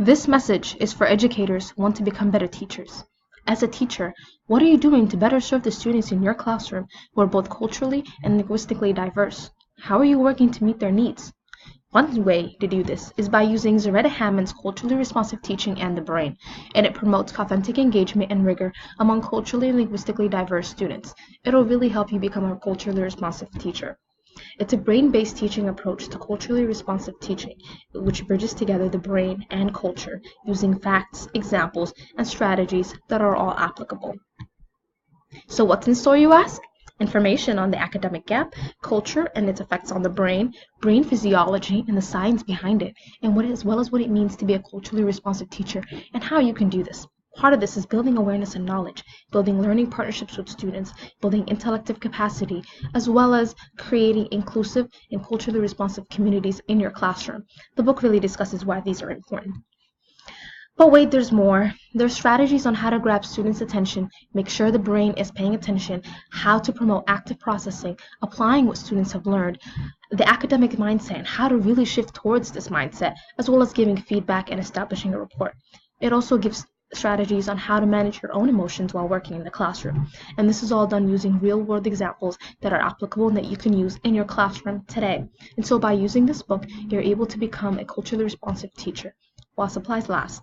This message is for educators who want to become better teachers. As a teacher, what are you doing to better serve the students in your classroom who are both culturally and linguistically diverse? How are you working to meet their needs? One way to do this is by using Zaretta Hammond's culturally responsive teaching and the brain, and it promotes authentic engagement and rigor among culturally and linguistically diverse students. It'll really help you become a culturally responsive teacher. It's a brain-based teaching approach to culturally responsive teaching, which bridges together the brain and culture using facts, examples, and strategies that are all applicable. So what's in store, you ask? Information on the academic gap, culture and its effects on the brain physiology and the science behind it, and as well as what it means to be a culturally responsive teacher and how you can do this. Part of this is building awareness and knowledge, building learning partnerships with students, building intellective capacity, as well as creating inclusive and culturally responsive communities in your classroom. The book really discusses why these are important. But wait, there's more. There's strategies on how to grab students' attention, make sure the brain is paying attention, how to promote active processing, applying what students have learned, the academic mindset, and how to really shift towards this mindset, as well as giving feedback and establishing a rapport. It also gives strategies on how to manage your own emotions while working in the classroom. And this is all done using real-world examples that are applicable and that you can use in your classroom today. And so by using this book, you're able to become a culturally responsive teacher while supplies last.